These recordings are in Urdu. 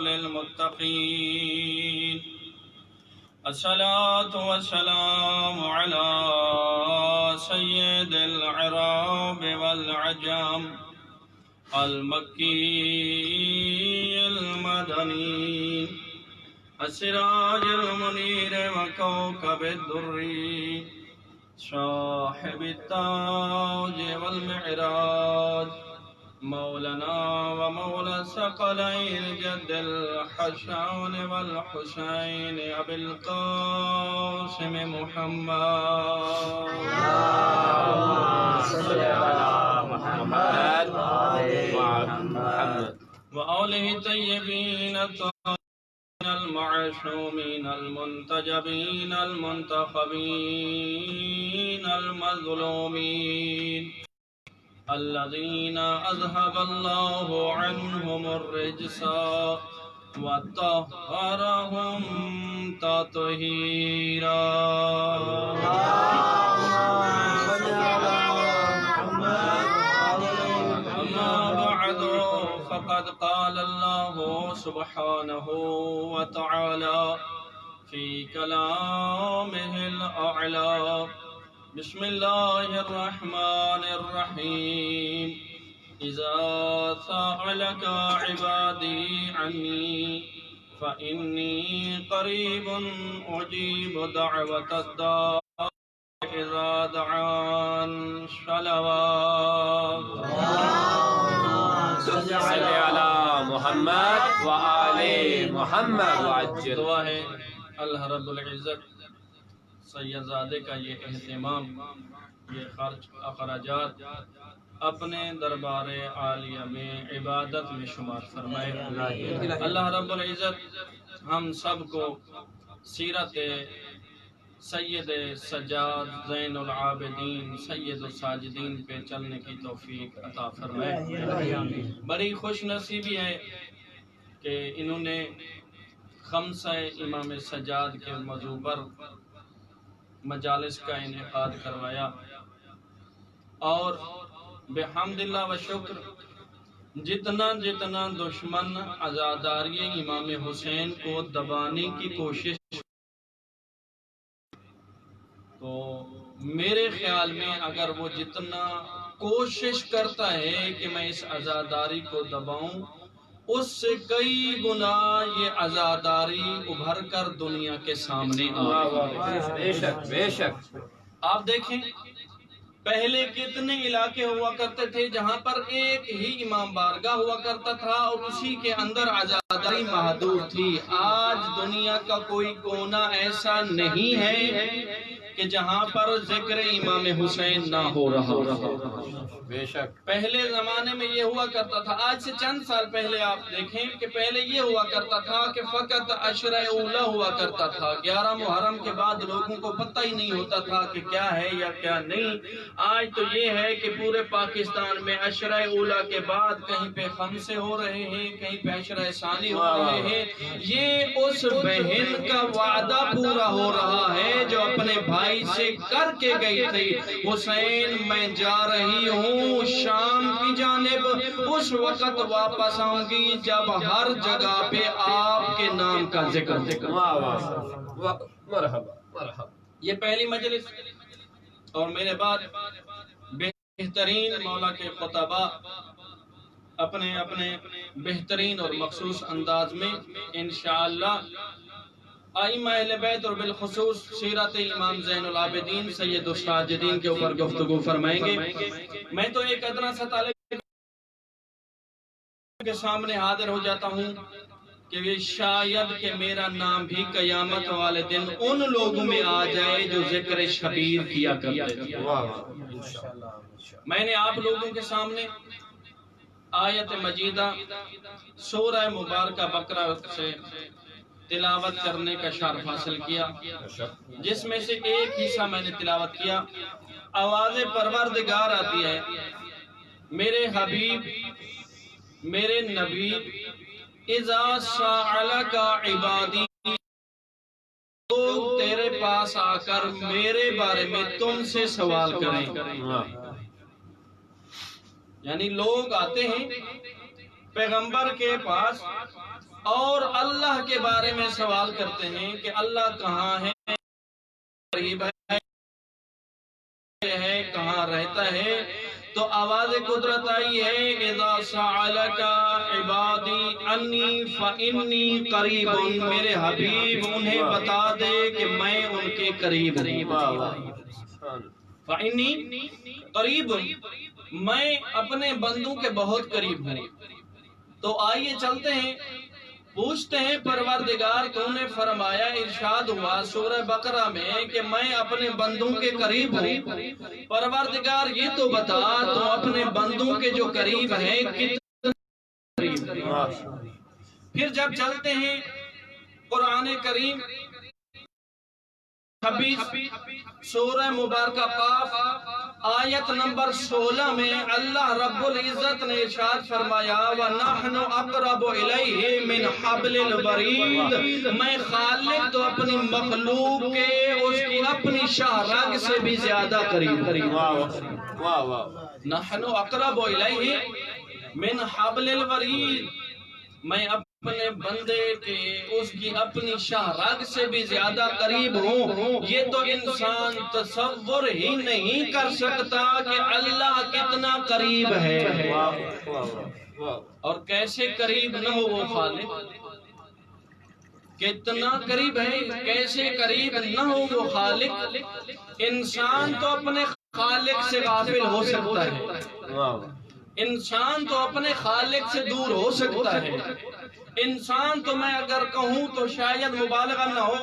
للمتقين الصلاة والسلام على سيد العرب والعجم المكي المدني السراج المنير وكوكب الدري صاحب التاج والمعراج مولانا ومولى الثقلين جد الحسن والحسين أبي القاسم محمد صل على محمد وآله الطيبين الطاهرين المعصومين المنتجبين المنتخبين المظلومين الذين أذهب الله عنهم الرجس وطهرهم تطهيرا. أما بعد فقد قال الله سبحانه وتعالى في كلامه الأعلى بسم الله الرحمن الرحيم إذا سألك عبادي عني فإني قريب أجيب دعوة الداع إذا دعان صلوات صل على محمد وآل محمد وعجل. دعا ہے اللہ رب العزت سید زادے کا یہ اہتمام، یہ خرچ اخراجات اپنے دربار عالیہ میں عبادت میں شمار فرمائے. اللہ رب العزت ہم سب کو سیرت سید سجاد زین العابدین سید الساجدین پہ چلنے کی توفیق عطا فرمائے. بڑی خوش نصیبی ہے کہ انہوں نے خمسہ امام سجاد کے موضوع پر مجالس کا انعقاد کروایا اور بحمد اللہ و شکر جتنا دشمن عزاداری امام حسین کو دبانے کی کوشش، تو میرے خیال میں اگر وہ جتنا کوشش کرتا ہے کہ میں اس عزاداری کو دباؤں، اس سے کئی گنا یہ عزاداری ابھر کر دنیا کے سامنے بے شک. آپ دیکھیں پہلے کتنے علاقے ہوا کرتے تھے جہاں پر ایک ہی امام بارگاہ ہوا کرتا تھا اور اسی کے اندر عزاداری محدود تھی. آج دنیا کا کوئی کونا ایسا نہیں ہے کہ جہاں پر ذکر امام حسین نہ ہو رہا. بے شک. پہلے زمانے میں یہ ہوا کرتا تھا، آج سے چند سال پہلے آپ دیکھیں کہ پہلے یہ ہوا کرتا تھا کہ فقط عشرہ اولا ہوا کرتا تھا. 11 محرم کے بعد لوگوں کو پتہ ہی نہیں ہوتا تھا کہ کیا ہے یا کیا نہیں. آج تو یہ ہے کہ پورے پاکستان میں عشرہ اولا کے بعد کہیں پہ خمسے ہو رہے ہیں، کہیں پہ عشرہ ثانی ہو رہے ہیں. یہ اس بہن کا وعدہ پورا ہو رہا ہے جو اپنے بھائی سے کر کے گئی تھی، حسین میں جا رہی ہوں شام کی جانب، اس وقت واپس آؤں گی جب ہر جگہ پہ آپ کے نام کا ذکر. مرحبا. یہ پہلی مجلس، اور میرے بعد بہترین مولا کے خطبہ اپنے بہترین اور مخصوص انداز میں انشاءاللہ ائمہ اہل بیت اور بالخصوص سیرت امام زین العابدین سید الساجدین کے اوپر گفتگو فرمائیں گے. میں تو ایک ادنا سا طالب کے سامنے حاضر ہو جاتا ہوں کہ شاید کہ میرا نام بھی قیامت والے دن ان لوگوں میں آ جائے جو ذکر شبیر کیا کرتے تھے. میں نے آپ لوگوں کے سامنے آیت مجیدہ سورہ مبارکہ بقرہ سے تلاوت کرنے کا شرف حاصل کیا، جس میں سے ایک حصہ میں نے تلاوت کیا. آواز پروردگار آتی ہے، میرے حبیب میرے نبی اذا سألک عبادی، لوگ تیرے پاس آ کر میرے بارے میں تم سے سوال کریں. یعنی لوگ آتے ہیں پیغمبر کے پاس اور اللہ کے بارے میں سوال کرتے ہیں کہ اللہ کہاں ہے، قریب ہے، کہاں رہتا ہے، تو آواز قدرت آئی ہے اذا سألک عبادی انی فانی قریب، میرے حبیب انہیں بتا دے کہ میں ان کے قریب ہوں، فانی قریب، میں اپنے بندوں کے بہت قریب ہوں۔ تو آئیے چلتے ہیں، پوچھتے ہیں پروردگار تو نے فرمایا، ارشاد ہوا سورہ بقرہ میں کہ میں اپنے بندوں کے قریب ہوں، پروردگار یہ تو بتا تو اپنے بندوں کے جو قریب ہیں کتنے قریب ہیں۔ پھر جب چلتے ہیں قرآن کریم 26 سورہ مبارکہ قاف آیت نمبر 16 میں اللہ رب العزت نے ارشاد فرمایا وَنَحْنُ أَقْرَبُ إِلَيْهِ مِنْ حَبْلِ الْوَرِيدِ، میں خالق تو اپنی مخلوق کے اس کی اپنی شاہ رگ سے بھی زیادہ قریب نَحْنُ أَقْرَبُ إِلَيْهِ مِنْ حَبْلِ الْوَرِيدِ، میں اپنے بندے کے اس کی اپنی شاہ رگ سے بھی زیادہ قریب ہوں۔ یہ تو انسان تصور ہی نہیں کر سکتا کہ اللہ کتنا قریب ہے، اور کیسے قریب نہ ہو وہ خالق، کتنا قریب ہے، کیسے قریب نہ ہو وہ خالق۔ انسان تو اپنے خالق سے غافل ہو سکتا ہے، انسان تو اپنے خالق سے دور ہو سکتا ہے، انسان تو میں اگر کہوں تو شاید مبالغہ نہ ہو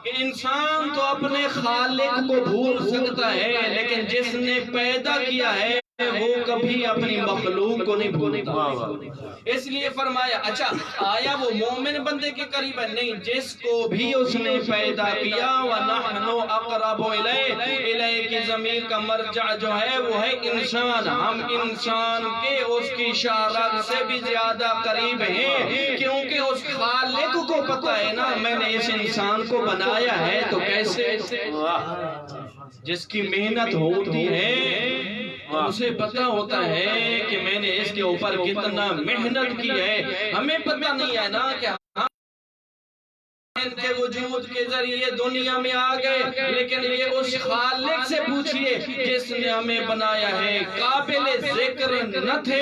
کہ انسان تو اپنے خالق کو بھول سکتا ہے، لیکن جس نے پیدا کیا ہے وہ کبھی اپنی مخلوق کو نہیں بھولتا۔ اس لیے فرمایا اچھا آیا وہ مومن بندے کے قریب ہے؟ نہیں، جس کو بھی اس نے پیدا کیا وَنَحْنُ أَقْرَبُ إِلَيْهِ، الہ کی ضمیر کا مرجع جو ہے وہ ہے انسان، ہم انسان کے اس کی شاہ رگ سے بھی زیادہ قریب ہیں، کیونکہ اس خالق کو پتہ ہے نا میں نے اس انسان کو بنایا ہے تو کیسے، جس کی محنت ہوتی ہے اسے پتہ ہوتا ہے کہ میں نے اس کے اوپر کتنا محنت کی ہے، ہمیں پتہ نہیں ہے نا کہ ان کے وجود کے ذریعے دنیا میں آ گئے، لیکن یہ اس خالق سے پوچھئے جس نے ہمیں بنایا ہے، قابل ذکر نہ تھے،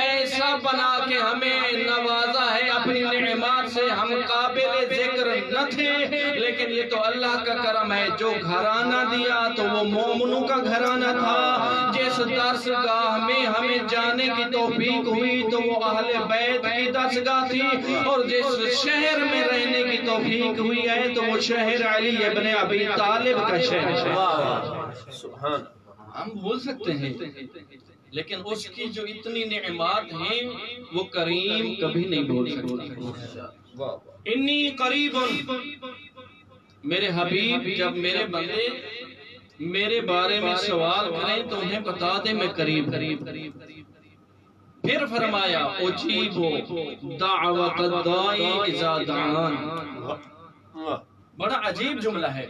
ایسا بنا کے ہمیں نوازا ہے اپنی نعمات سے، ہم قابل ذکر نہ تھے، لیکن یہ تو اللہ کا کرم ہے، جو گھرانہ دیا تو وہ مومنوں کا گھرانہ تھا، جس درسگاہ میں ہمیں جانے کی توفیق ہوئی تو وہ اہل بیت کی درسگاہ تھی، اور جس شہر میں رہنے کی توفیق ہوئی ہے تو وہ شہر علی ابن ابی طالب کا شہر ہے۔ ہم بول سکتے ہیں لیکن اس کی جو اتنی نعمات ہیں وہ کریم کبھی نہیں بول سکتا۔ انی قریب، میرے حبیب جب میرے بندے میرے بارے میں سوال کریں تو انہیں بتا دیں میں قریب۔ پھر فرمایا اجیب دعوت الداعی اذا دعان، بڑا عجیب جملہ ہے،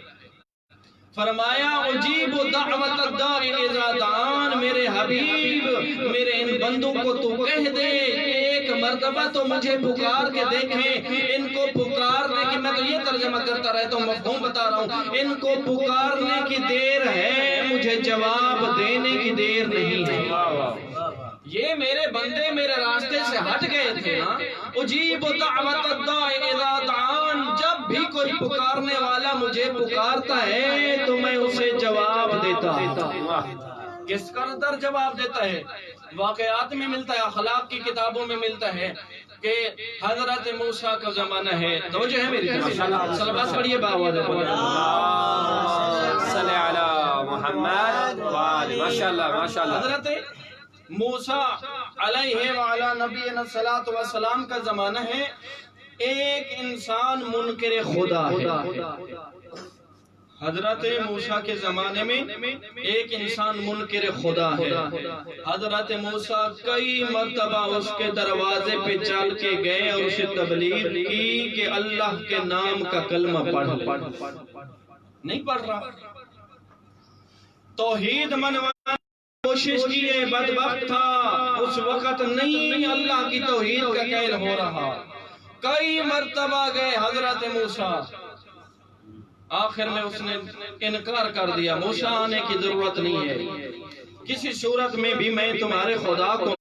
فرمایا اجیب دعوت الداعی اذا دعان، میرے حبیب میرے ان بندوں کو تو کہہ دے ایک مرتبہ تو مجھے پکار کے دیکھیں، ان کو پکارنے کی، میں تو یہ ترجمہ کرتا رہتا ہوں مفہوم بتا رہا ہوں، ان کو پکارنے کی دیر ہے، مجھے جواب دینے کی دیر نہیں ہے۔ یہ میرے بندے میرے راستے سے ہٹ گئے تھے نا، اجیب دعوت الداعی اذا دعان، جب بھی کوئی پکارنے والا مجھے پکارتا ہے تو میں اسے جواب دیتا ہوں۔ کس قدر جواب دیتا ہے؟ واقعات میں ملتا ہے، اخلاق کی کتابوں میں ملتا ہے کہ حضرت موسیٰ کا زمانہ ہے، توجہ ہے میری طرف، صلوات پڑھیے باواد صلی علی محمد ماشاءاللہ ماشاءاللہ۔ حضرت موسیٰ علیہ وعلی نبینا الصلاۃ والسلام کا زمانہ ہے، ایک انسان منکر خدا ہے۔ حضرت موسیٰ کے زمانے میں ایک انسان منکر خدا ہے، حضرت موسیٰ کئی مرتبہ اس کے دروازے پہ چل کے گئے اور اسے تبلیغ کی کہ اللہ کے نام کا کلمہ پڑھ، نہیں پڑھ رہا، توحید منوانے کوشش کی ہے، بدبخت تھا، اس وقت نہیں اللہ کی توحید کا قائل ہو رہا، کئی مرتبہ گئے حضرت موسیٰ، آخر میں اس نے انکار کر دیا، موسیٰ آنے کی ضرورت نہیں ہے، کسی صورت میں بھی میں تمہارے خدا کو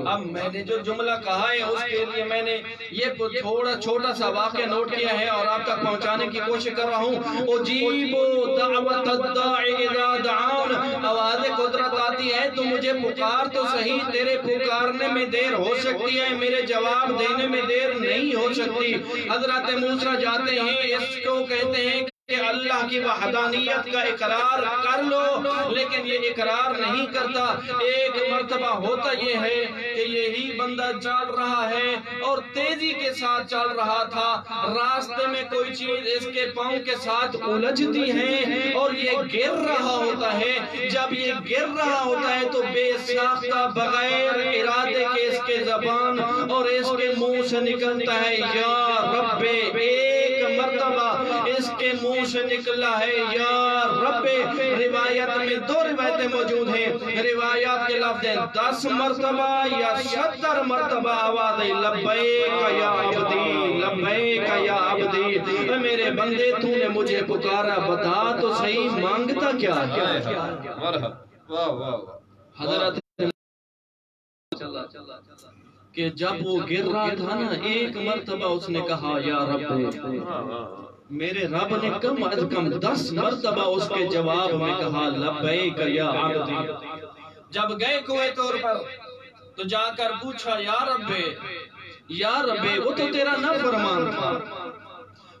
اب میں نے جو جملہ کہا ہے اس کے لیے میں نے یہ تھوڑا چھوٹا سا واقعہ نوٹ کیا ہے اور آپ تک پہنچانے کی کوشش کر رہا ہوں۔ اجیب دعوت الداعی اذا دعان، آواز قدرت آتی ہے تو مجھے پکار تو صحیح، تیرے پکارنے میں دیر ہو سکتی ہے، میرے جواب دینے میں دیر نہیں ہو سکتی۔ حضرت موسیٰ جاتے ہیں، اس کو کہتے ہیں کہ اللہ کی وحدانیت کا اقرار کر لو، لیکن یہ اقرار نہیں کرتا۔ ایک مرتبہ ہوتا یہ ہے کہ یہی بندہ چل رہا ہے اور تیزی کے ساتھ چل رہا تھا، راستے میں کوئی چیز اس کے پاؤں کے ساتھ الجھتی ہے اور یہ گر رہا ہوتا ہے۔ جب یہ گر رہا ہوتا ہے تو بے ساختہ بغیر ارادے کے اس کے زبان اور اس کے منہ سے نکلتا ہے یا رب، ایک مرتبہ اس کے منہ سے نکلا ہے یا رب۔ روایت میں دو روایتیں موجود ہیں، روایات کے لفظ ہیں 10 مرتبہ یا 70 مرتبہ آواز ہے لبیک یا عبدی، لبیک یا عبدی، میرے بندے تو نے مجھے پکارا، بتا تو صحیح مانگتا کیا ہے۔ حضرت کہ جب وہ گر رہا تھا نا، ایک مرتبہ اس نے کہا یا رب، میرے رب نے کم از کم 10 مرتبہ اس کے جواب میں کہا لبیک یا عبدی۔ جب گئے کوئے طور پر تو جا کر پوچھا یا رب، یا رب، وہ تو تیرا نافرمان تھا،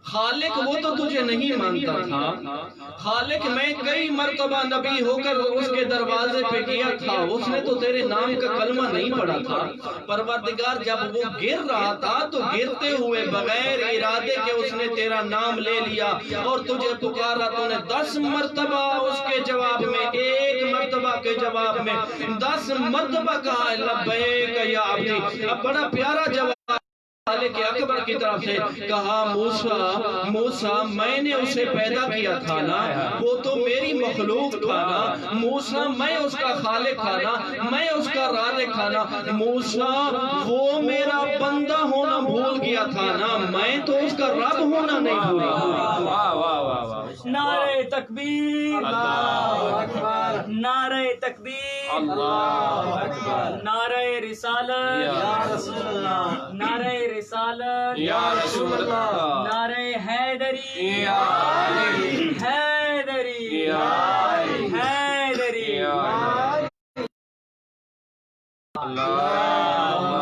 خالق وہ تو تجھے نہیں مانتا تھا، خالق میں کئی مرتبہ نبی ہو کر اس کے دروازے پہ گیا تھا، اس نے تو تیرے نام کا کلمہ نہیں پڑھا تھا۔ پروردگار جب وہ گر رہا تھا تو گرتے ہوئے بغیر ارادے کے اس نے تیرا نام لے لیا اور تجھے پکارا، تو نے 10 مرتبہ اس کے جواب میں، ایک مرتبہ کے جواب میں 10 مرتبہ کہا لبیک یا عبدی۔ اب بڑا پیارا جواب خالق اکبر کی طرف سے کہا، موسیٰ میں نے اسے پیدا کیا تھا نا، وہ تو میری مخلوق تھا نا، موسیٰ میں اس کا خالق تھا نا، میں اس کا رازق تھا نا، موسیٰ وہ میرا بندہ ہونا بھول گیا تھا نا، میں تو اس کا رب ہونا نہیں بھولا۔ نعرہ تکبیر، اللہ اکبر، نعرہ تکبیر، اللہ اکبر، نعرہ رسالت، یا رسول اللہ، نعرہ رسالت، یا رسول اللہ، نعرہ حیدری، یا علی، حیدری، یا علی، حیدری، اللہم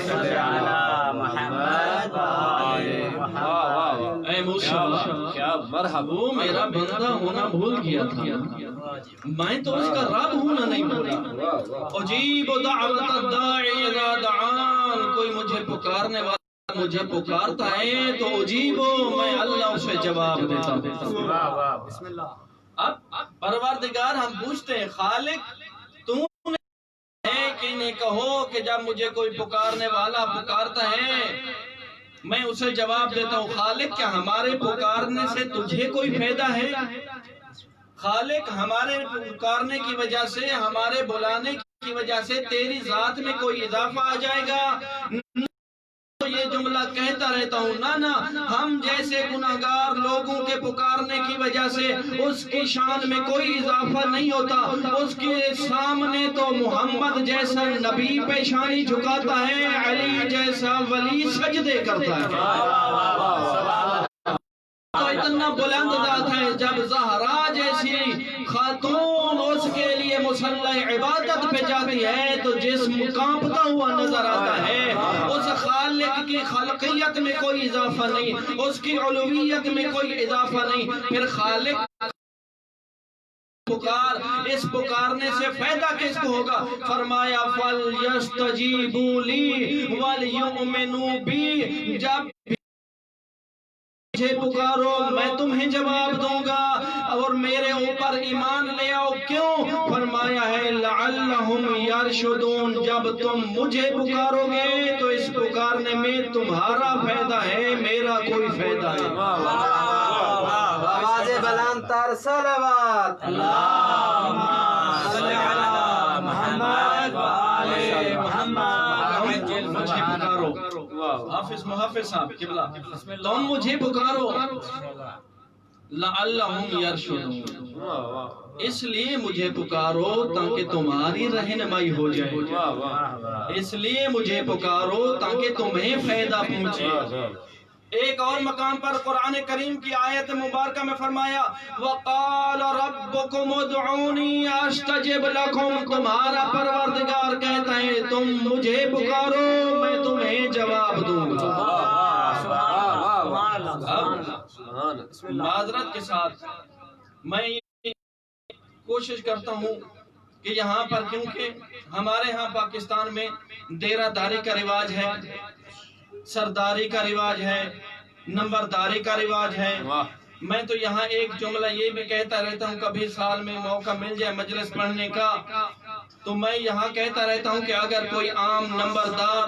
صلی علی محمد وآل محمد۔ اے موسیٰ، کیا مرحبا، وہ میرا بندہ ہونا بھول گیا تھا، میں تو اس کا رب ہونا نہیں بھولا۔ اجیب دعوت الداعی اذا دعان، کوئی مجھے پکارنے والا مجھے پکارتا ہے تو اجیبو، میں اللہ اسے جواب دیتا ہوں۔ بسم اللہ۔ اب پروردگار ہم پوچھتے ہیں خالق تو ہے کہ نہیں، کہو کہ جب مجھے کوئی پکارنے والا پکارتا ہے میں اسے جواب دیتا ہوں۔ خالق کیا ہمارے پکارنے سے تجھے کوئی فائدہ ہے؟ خالق ہمارے پکارنے کی وجہ سے، ہمارے بلانے کی وجہ سے تیری ذات میں کوئی اضافہ آ جائے گا؟ یہ جملہ کہتا رہتا ہوں، نانا ہم جیسے گناہگار لوگوں کے پکارنے کی وجہ سے اس کی شان میں کوئی اضافہ نہیں ہوتا، اس کے سامنے تو محمد جیسا نبی پیشانی جھکاتا ہے، علی جیسا ولی سجدے کرتا ہے۔ تو اتنا بلند ذات ہے، جب زہرا جیسی خاتون اس کے لیے مصلی عبادت پہ جاتی ہے تو جسم کانپتا ہوا نظر آتا ہے۔ اس خالق کی خلقیت میں کوئی اضافہ نہیں، اس کی علویت میں کوئی اضافہ نہیں، پھر خالق اس پکارنے سے فائدہ کس کو ہوگا؟ فرمایا فَلْيَسْتَجِيبُوا لِي وَلْيُؤْمِنُوا بِي، جب مجھے پکارو میں تمہیں جواب دوں گا اور میرے اوپر ایمان لے آؤ۔ کیوں؟ فرمایا ہے لعلہم یرشدون، جب تم مجھے پکارو گے تو اس پکارنے میں تمہارا فائدہ ہے، میرا کوئی فائدہ ہے۔ آواز بلند تر صلوات، اللہم صلی علی محمد وآل محمد۔ مجھے پکارو. حافظ محافظ صاحب قبلہ تم مجھے پکارو لعلہم یرشدون، اس لیے مجھے پکارو تاکہ تمہاری رہنمائی ہو جائے، اس لیے مجھے پکارو تاکہ تمہیں فائدہ پہنچے. ایک اور مقام پر قرآن کریم کی آیت مبارکہ میں فرمایا وَقَالَ رَبُّكُمُ ادْعُونِي أَسْتَجِبْ لَكُمْ، تمہارا پروردگار کہتا ہے تم مجھے پکارو میں تمہیں جواب دوں گا. معذرت کے ساتھ میں کوشش کرتا ہوں کہ یہاں پر، کیونکہ ہمارے ہاں پاکستان میں ڈیرہ داری کا رواج ہے، سرداری کا رواج ہے، نمبرداری کا رواج ہے. میں تو یہاں ایک جملہ یہ بھی کہتا رہتا ہوں، کبھی سال میں موقع مل جائے مجلس پڑھنے کا تو میں یہاں کہتا رہتا ہوں کہ اگر کوئی عام نمبردار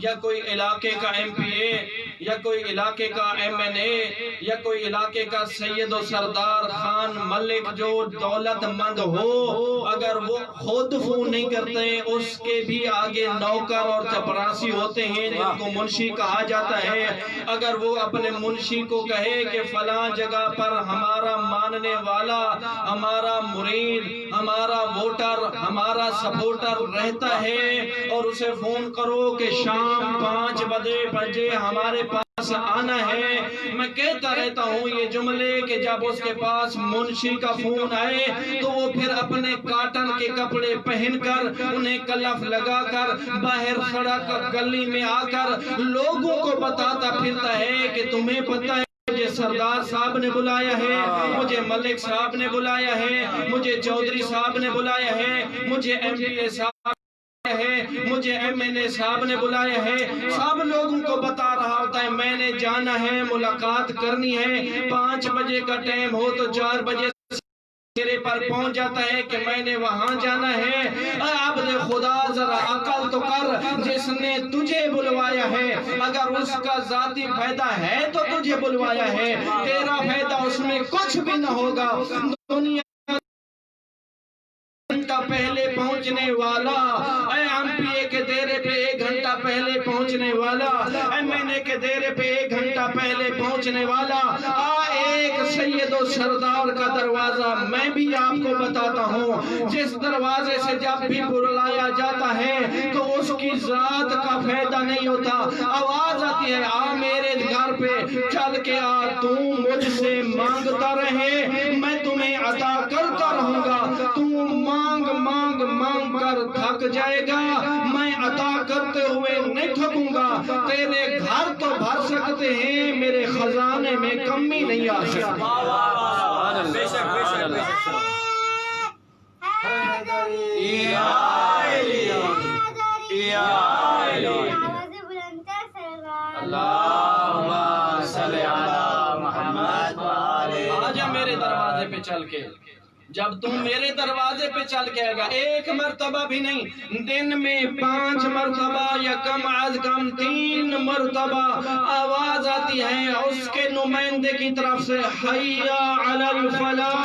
یا کوئی علاقے کا ایم پی اے یا کوئی علاقے کا ایم این اے یا کوئی علاقے کا سید و سردار خان ملک جو دولت مند ہو، اگر وہ خود فون نہیں کرتے، اس کے بھی آگے نوکر اور چپراسی ہوتے ہیں جن کو منشی کہا جاتا ہے، اگر وہ اپنے منشی کو کہے کہ فلاں جگہ پر ہمارا ماننے والا، ہمارا مرید، ہمارا ووٹر، ہمارا سپورٹر رہتا ہے اور اسے فون کرو کہ شام 5 بجے ہمارے پاس آنا ہے، میں کہتا رہتا ہوں یہ جملے کہ جب اس کے پاس منشی کا فون آئے تو وہ پھر اپنے کاٹن کے کپڑے پہن کر، انہیں کلف لگا کر، باہر سڑک گلی میں آ کر لوگوں کو بتاتا پھرتا ہے کہ تمہیں پتہ ہے مجھے سردار صاحب نے بلایا ہے، مجھے ملک صاحب نے بلایا ہے، مجھے چودھری صاحب نے بلایا ہے، مجھے ایم پی اے صاحب ہے، مجھے ایم این اے صاحب نے بلایا ہے. سب لوگوں کو بتا رہا ہوتا ہے میں نے جانا ہے، ملاقات کرنی ہے، 5 بجے کا ٹائم ہو تو 4 بجے میرے پر پہنچ جاتا ہے کہ میں نے وہاں جانا ہے. عبد خدا ذرا عقل تو کر، جس نے تجھے بلوایا ہے اگر اس کا ذاتی فائدہ ہے تو تجھے بلوایا ہے، تیرا فائدہ اس میں کچھ بھی نہ ہوگا. دنیا گھنٹہ پہلے پہنچنے والا، ایم پی اے کے ڈیرے پہ 1 گھنٹہ پہلے پہنچنے والا، ایم این اے کے ڈیرے پہ 1 گھنٹہ پہلے پہنچنے والا، ایک سید و سردار کا دروازہ میں بھی آپ کو بتاتا ہوں، جس دروازے سے جب بھی بلایا جاتا ہے تو اس کی ذات کا فائدہ نہیں ہوتا. آواز آتی ہے آ میرے گھر پہ چل کے آ، تو مجھ سے مانگتا رہے میں تمہیں عطا کرتا رہوں گا. تم مانگ مانگ مانگ کر تھک جائے گا، میں عطا کرتے ہوئے نہیں تھکوں گا. تیرے گھر تو بھر سکتے ہیں، میرے خزانے میں کمی نہیں آ سکتی. بے شک بے شک بے شک. اللہم صلی علی محمد آجا میرے دروازے پہ چل کے. جب تم میرے دروازے پہ چل کے آئے گا، 1 مرتبہ بھی نہیں، دن میں 5 مرتبہ یا کم از کم 3 مرتبہ آواز آتی ہے اس کے نمائندے کی طرف سے حی علی الفلاح.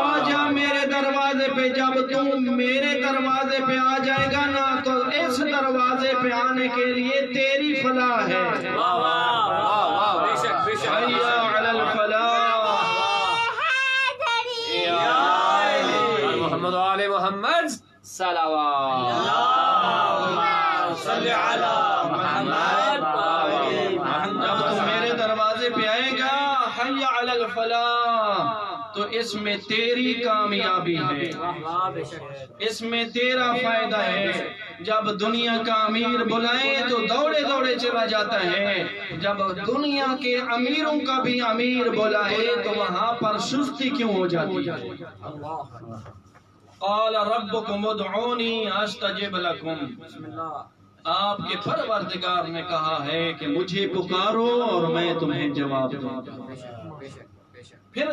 آجا میرے دروازے پہ. جب تم میرے دروازے پہ آ جائے گا نا تو اس دروازے پہ آنے کے لیے تیری فلاح ہے. بے شک بے شک. حی علی الفلاح. محمد و آل محمد صلوات. صلی علی محمد. جب تم میرے دروازے پہ آئے گا حی علی الفلاح تو اس میں تیری کامیابی ہے، اس میں تیرا فائدہ ہے. جب دنیا کا امیر بلائے تو دوڑے دوڑے چلا جاتا ہے، جب دنیا کے امیروں کا بھی امیر بلائے تو وہاں پر سستی کیوں ہو جاتی ہے. قال ربکم ادعونی استجب لکم. آپ کے پروردگار نے کہا ہے کہ مجھے پکارو اور میں تمہیں جواب دوں گا. پھر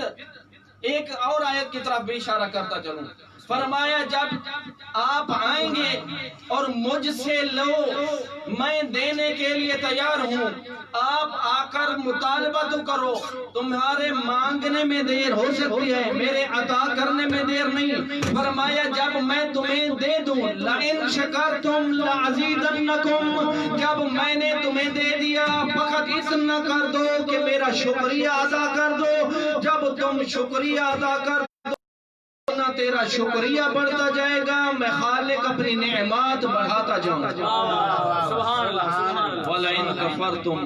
ایک اور آیت کی طرف بھی اشارہ کرتا چلوں. فرمایا جب آپ آئیں گے اور مجھ سے لو، میں دینے کے لیے تیار ہوں، آپ آ کر مطالبہ تو کرو، تمہارے مانگنے میں دیر ہو سکتی ہے، میرے عطا کرنے میں دیر نہیں۔ فرمایا جب میں تمہیں دے دوں، لَإِن شَكَرْتُمْ لَأَزِيدَنَّكُمْ، جب میں نے تمہیں دے دیا فقط اتنا کر دو کہ میرا شکریہ ادا کر دو۔ جب تم شکریہ ادا کر نہ تیرا شکریہ بڑھتا جائے گا، میں خالق اپنی نعمات بڑھاتا جاؤں گا۔ سبحان اللہ سبحان اللہ۔ وَلَئِن كَفَرْتُمْ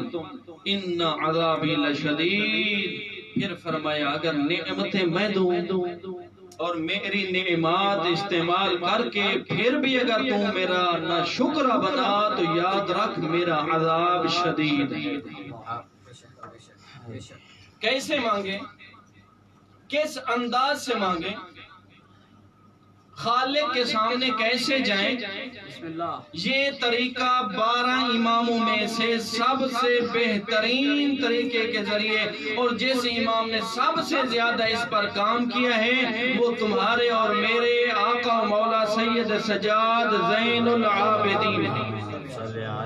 إِنَّ عَذَابِي لَشَدِيدٌ، پھر فرمایا اگر نعمتیں میں دوں اور میری نعمات استعمال کر کے پھر بھی اگر تو میرا نہ شکر بنا تو یاد رکھ میرا عذاب شدید ہے۔ کیسے مانگے، کس انداز سے مانگے، خالق کے سامنے کیسے جائیں، یہ طریقہ 12 اماموں میں سے سب سے بہترین طریقے کے ذریعے اور جس امام نے سب سے زیادہ اس پر کام کیا ہے وہ تمہارے اور میرے آقا مولا سید سجاد زین العابدین ہیں۔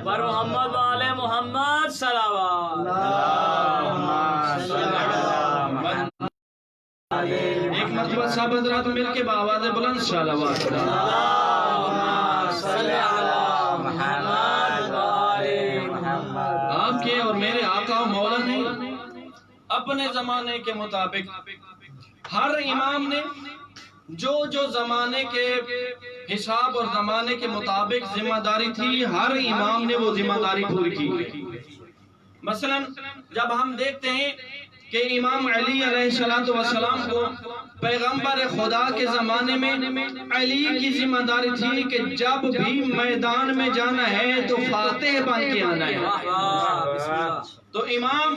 بر محمد و آل محمد صلوات۔ ایک مرتبہ صاحب حضرات مل کے بآواز بلند صلوات۔ آپ کے اور میرے آقا و مولا نے اپنے زمانے کے مطابق ہر امام نے جو زمانے کے حساب اور زمانے کے مطابق ذمہ داری تھی، ہر امام نے وہ ذمہ داری پوری کی۔ مثلا جب ہم دیکھتے ہیں کہ امام علی علیہ السلام کو پیغمبر خدا کے زمانے میں علی کی ذمہ داری تھی کہ جب بھی میدان میں جانا ہے تو فاتح بن کے آنا ہے۔ تو امام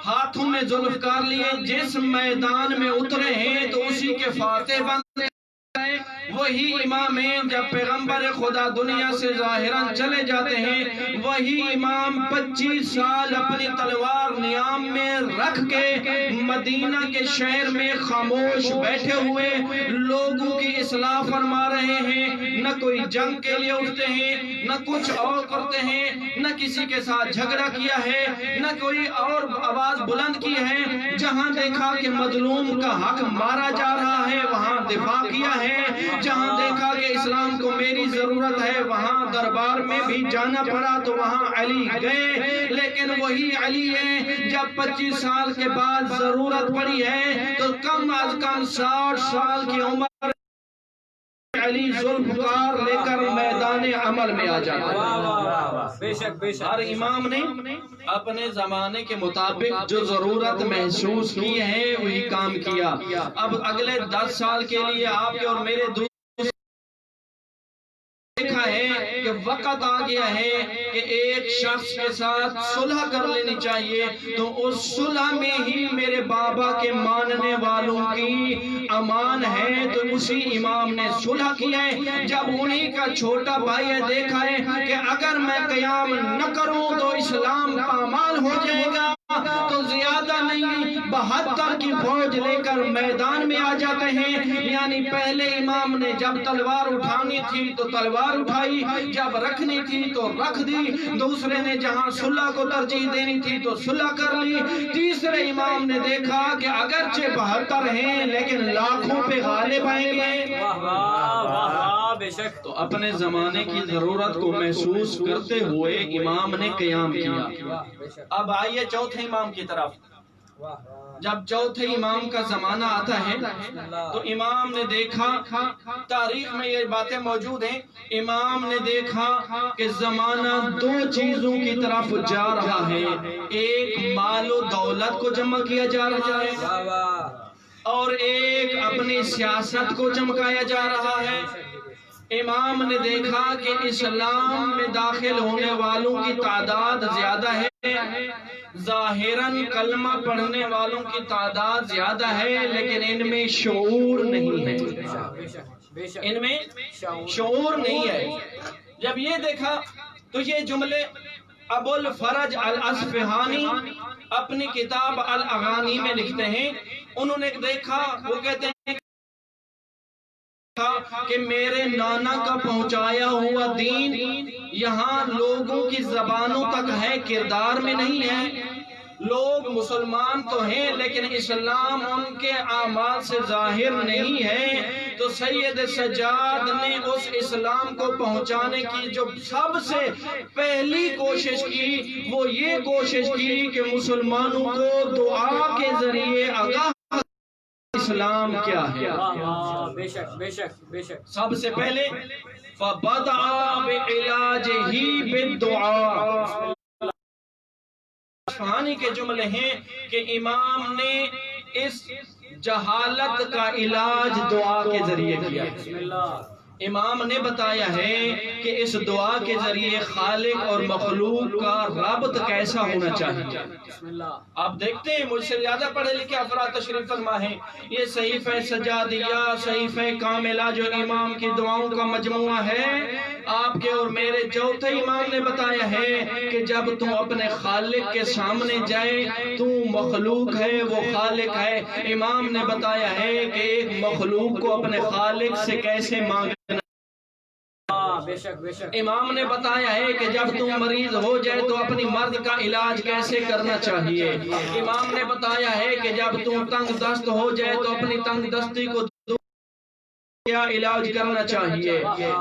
ہاتھوں میں ذوالفقار لیے جس میدان میں اترے ہیں تو اسی کے فاتح بنتے ہیں۔ وہی امام ہیں جب پیغمبر خدا دنیا سے ظاہراً چلے جاتے ہیں، وہی امام 25 سال اپنی تلوار نیام میں رکھ کے مدینہ کے شہر میں خاموش بیٹھے ہوئے لوگوں کی اصلاح فرما رہے ہیں، نہ کوئی جنگ کے لیے اٹھتے ہیں، نہ کچھ اور کرتے ہیں، نہ کسی کے ساتھ جھگڑا کیا ہے، نہ کوئی اور آواز بلند کی ہے۔ جہاں دیکھا کہ مظلوم کا حق مارا جا رہا ہے وہاں دفاع کیا ہے، جہاں دیکھا کہ اسلام کو میری ضرورت ہے وہاں دربار میں بھی جانا پڑا تو وہاں علی گئے۔ لیکن وہی علی ہے جب 25 سال کے بعد ضرورت پڑی ہے تو کم از کم 60 سال کی عمر علی ذوالفقار لے کر میدان عمل میں آ جاتا ہے۔ بے شک بے شک۔ ہر امام نے اپنے زمانے کے مطابق جو ضرورت محسوس کی ہے وہی کام کیا۔ اب اگلے 10 سال کے لیے آپ کے اور میرے دیکھا ہے کہ وقت آ گیا ہے کہ ایک شخص کے ساتھ صلح کر لینی چاہیے، تو اس صلح میں ہی میرے بابا کے ماننے والوں کی امان ہے۔ تو اسی امام نے صلح کی ہے۔ جب انہی کا چھوٹا بھائی ہے دیکھا ہے کہ اگر میں قیام نہ کروں تو اسلام پامال ہو جائے گا، تو زیادہ نہیں 72 کی فوج لے کر میدان میں آ جاتے ہیں۔ یعنی پہلے امام نے جب تلوار اٹھانی تھی تو تلوار اٹھائی، جب رکھنی تھی تو رکھ دی، دوسرے نے جہاں صلح کو ترجیح دینی تھی تو صلح کر لی، تیسرے امام نے دیکھا کہ اگرچہ 72 ہیں لیکن لاکھوں پہ غالب آئیں گے۔ بے شک۔ تو اپنے زمانے کی ضرورت کو محسوس کرتے ہوئے امام نے قیام کیا۔ اب آئیے چوتھے امام کی طرف۔ جب چوتھے امام کا زمانہ آتا ہے تو امام نے دیکھا، تاریخ میں یہ باتیں موجود ہیں، امام نے دیکھا کہ زمانہ 2 چیزوں کی طرف جا رہا ہے۔ ایک مال و دولت کو جمع کیا جا رہا ہے اور ایک اپنی سیاست کو چمکایا جا رہا ہے۔ امام نے دیکھا کہ اسلام میں داخل ہونے والوں کی تعداد زیادہ ہے، ظاہراً کلمہ پڑھنے والوں کی تعداد زیادہ ہے لیکن ان میں شعور نہیں ہے، ان میں شعور نہیں ہے۔ جب یہ دیکھا تو یہ جملے ابو الفرج الاصفہانی اپنی کتاب الاغانی میں لکھتے ہیں۔ انہوں نے دیکھا، وہ کہتے ہیں کہ میرے نانا کا پہنچایا ہوا دین یہاں لوگوں کی زبانوں تک ہے، کردار میں نہیں ہے۔ لوگ مسلمان تو ہیں لیکن اسلام ان کے اعمال سے ظاہر نہیں ہے۔ تو سید سجاد نے اس اسلام کو پہنچانے کی جو سب سے پہلی کوشش کی وہ یہ کوشش کی کہ مسلمانوں کو دعا کے ذریعے آگاہ اسلام کیا ہے۔ بے شک بے شک بے شک۔ سب سے پہلے فَبَدَعَ بِعِلَاجِهِ بِالدُّعَاء، اصفہانی کے جملے ہیں کہ امام نے اس جہالت کا علاج دعا کے ذریعے کیا۔ بسم اللہ۔ امام نے بتایا ہے کہ اس دعا کے ذریعے خالق اور مخلوق کا رابط کیسا ہونا چاہیے۔ بسم اللہ۔ آپ دیکھتے ہیں مجھ سے زیادہ پڑھے لکھے افراد تشریف فرما ہیں، یہ صحیفہ سجادیہ، صحیفہ کاملہ جو امام کی دعاؤں کا مجموعہ ہے، آپ کے اور میرے چوتھے امام نے بتایا ہے کہ جب تم اپنے خالق کے سامنے جائے تو مخلوق ہے وہ خالق ہے۔ امام نے بتایا ہے کہ ایک مخلوق کو اپنے خالق سے کیسے مانگنا۔ بے شک بے شک۔ امام نے بتایا ہے کہ جب تم مریض ہو جائے تو اپنی مرض کا علاج کیسے کرنا چاہیے۔ امام نے بتایا ہے کہ جب تم تنگ دست ہو جائے تو اپنی تنگ دستی کو کیا علاج کرنا چاہیے۔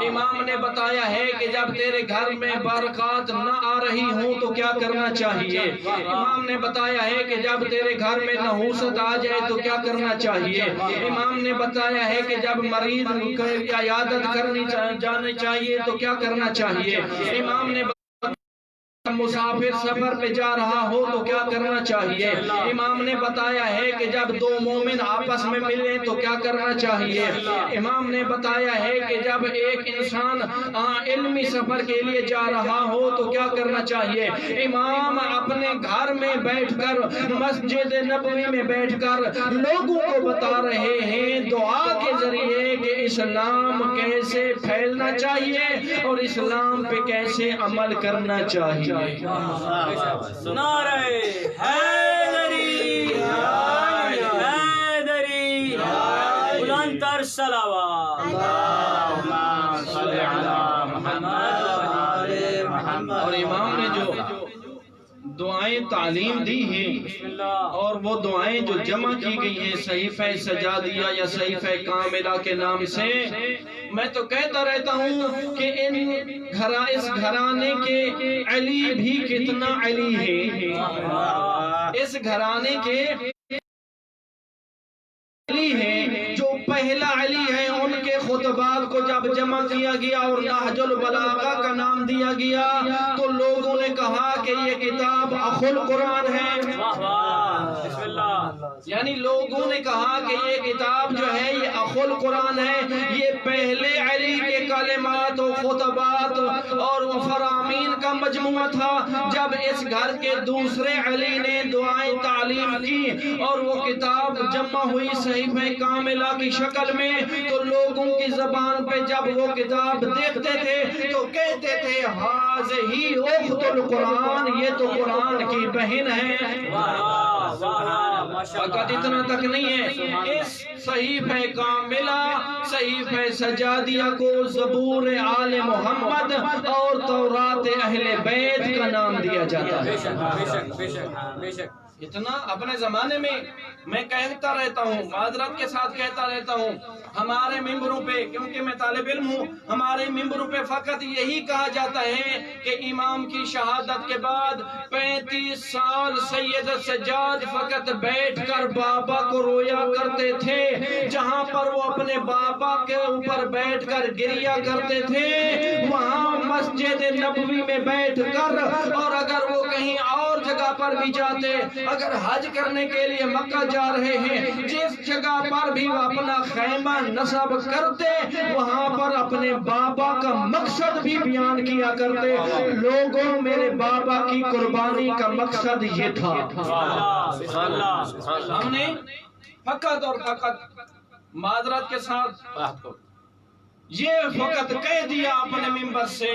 امام نے بتایا ہے کہ جب تیرے گھر میں برکات نہ آ رہی ہوں تو کیا کرنا چاہیے۔ امام نے بتایا ہے کہ جب تیرے گھر میں نحوست آ جائے تو کیا کرنا چاہیے۔ امام نے بتایا ہے کہ جب مریض کی عیادت کرنی جانی چاہیے تو کیا کرنا چاہیے۔ امام نے مسافر سفر پہ جا رہا ہو تو کیا کرنا چاہیے۔ امام نے بتایا ہے کہ جب دو مومن آپس میں ملیں تو کیا کرنا چاہیے۔ امام نے بتایا ہے کہ جب ایک انسان علمی سفر کے لیے جا رہا ہو تو کیا کرنا چاہیے۔ امام اپنے گھر میں بیٹھ کر مسجد نبوی میں بیٹھ کر لوگوں کو بتا رہے ہیں دعا کے ذریعے کہ اسلام کیسے پھیلنا چاہیے اور اسلام پہ کیسے عمل کرنا چاہیے۔ نعرہ حیدری، حیدری، بلند تر صلوات۔ اور امام نے جو دعائیں تعلیم دی ہیں اور وہ دعائیں جو جمع کی گئی ہیں صحیفہ سجادیہ یا صحیفہ کاملہ کے نام سے، میں تو کہتا رہتا ہوں کہ اس گھرانے کے علی بھی کتنا علی ہے۔ اس گھرانے کے علی ہیں جو پہلا علی ہے، ان کے خطبات کو جب جمع کیا گیا اور نہج البلاغہ کا نام دیا گیا تو لوگوں نے کہا کہ یہ کتاب اخو القرآن ہے۔ بسم اللہ۔ یعنی لوگوں نے کہا کہ یہ کتاب جو ہے یہ اخو القرآن ہے، یہ پہلے علی کے کلمات و خطبات اور فرامین کا مجموعہ تھا۔ جب اس گھر کے دوسرے علی نے دعائیں تعلیم کی اور وہ کتاب جمع ہوئی صحیفہ کاملہ کی شکل میں تو لوگوں کی زبان پہ جب وہ کتاب دیکھتے تھے تو کہتے تھے ہذہ اخت القرآن، یہ تو قرآن کی بہن ہے۔ فقط اتنا تک نہیں ہے، اس صحیفہ کاملہ صحیفہ سجادیہ کو زبور آل محمد اور تورات اہل بیت کا نام دیا جاتا ہے۔ بے شک بے شک بے شک بے شک۔ اتنا اپنے زمانے میں میں کہتا رہتا ہوں، معذرت کے ساتھ کہتا رہتا ہوں، ہمارے ممبروں پہ، کیونکہ میں طالب علم ہوں، ہمارے ممبروں پہ فقط یہی کہا جاتا ہے کہ امام کی شہادت کے بعد 35 سال سید سجاد فقط بیٹھ کر بابا کو رویا کرتے تھے۔ جہاں پر وہ اپنے بابا کے اوپر بیٹھ کر گریا کرتے تھے وہاں مسجد نبوی میں بیٹھ کر، اور اگر وہ کہیں اور جگہ پر بھی جاتے، اگر حج کرنے کے لیے مکہ جا رہے ہیں، جس جگہ پر بھی وہ اپنا خیمہ نصب کرتے وہاں پر اپنے بابا کا مقصد بھی بیان کیا کرتے۔ لوگوں، میرے بابا کی قربانی کا مقصد یہ تھا۔ ہم نے فقط اور فقط معذرت کے ساتھ یہ فقط کہہ دیا اپنے ممبر سے،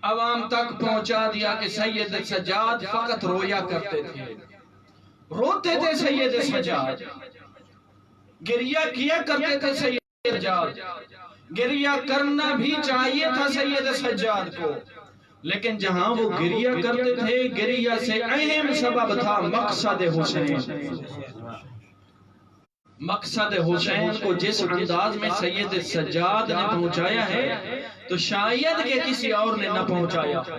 عوام تک پہنچا دیا کہ سید سجاد فقط رویا کرتے تھے، روتے تھے سید سجاد، گریہ کیا کرتے تھے سید سجاد، گریہ کرنا بھی چاہیے تھا سید سجاد کو، لیکن جہاں وہ گریہ کرتے تھے گریہ سے اہم سبب تھا مقصد حسین۔ مقصد حسین کو جس انداز میں سید سجاد نے پہنچایا ہے تو شاید کہ کسی اور نے نہ پہنچایا ہو۔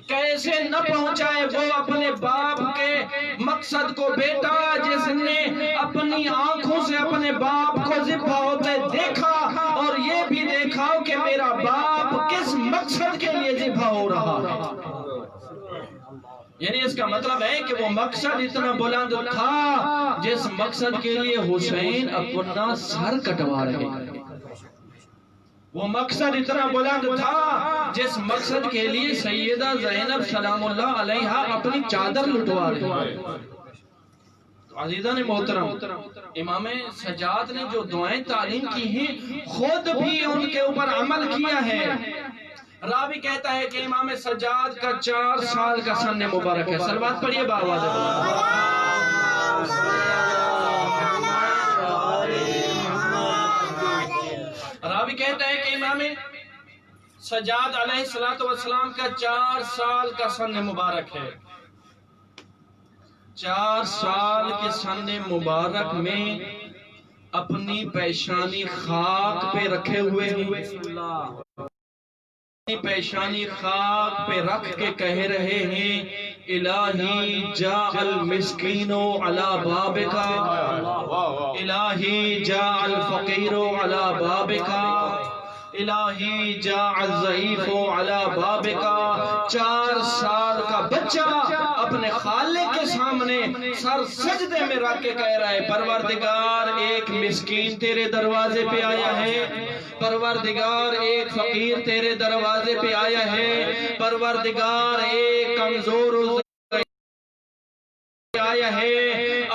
کیسے نہ پہنچائے وہ اپنے باپ کے مقصد کو، بیٹا جس نے اپنی آنکھوں سے اپنے باپ کو ذبح ہوتے دیکھا اور یہ بھی دیکھا کہ میرا باپ کس مقصد کے لیے ذبح ہو رہا ہے۔ یعنی اس کا مطلب ہے کہ وہ مقصد اتنا بلند تھا جس مقصد کے لیے حسین اپنا سر کٹوا رہے ہیں۔ وہ مقصد اتنا بلند تھا جس مقصد کے لیے سیدہ زینب سلام اللہ علیہا اپنی چادر لٹوا رہی ہیں۔ عزیزان محترم، امام سجاد نے جو دعائیں تعلیم کی ہیں خود بھی ان کے اوپر عمل کیا ہے۔ راوی کہتا ہے کہ امام سجاد کا 4 سال کا سن مبارک ہے۔ صلوات پڑھیے باواز راوی کہتا ہے کہ امام سجاد علیہ السلام کا 4 سال کا سن مبارک ہے۔ 4 سال کے سن مبارک میں اپنی پیشانی خاک پہ رکھے ہوئے ہیں، اپنی پیشانی خاک پہ رکھ کے کہہ رہے ہیں الہی جاء المسکین علی بابکا، الہی جاء الفقیر علی بابکا، الہی جاء الضعیف علی بابکا۔ 4 سال کا بچہ اپنے خالق کے سامنے سر سجدے میں رکھ کے کہہ رہا ہے پروردگار ایک مسکین تیرے دروازے پہ آیا ہے، پروردگار ایک فقیر تیرے دروازے پہ آیا ہے، پروردگار ایک کمزور آیا ہے۔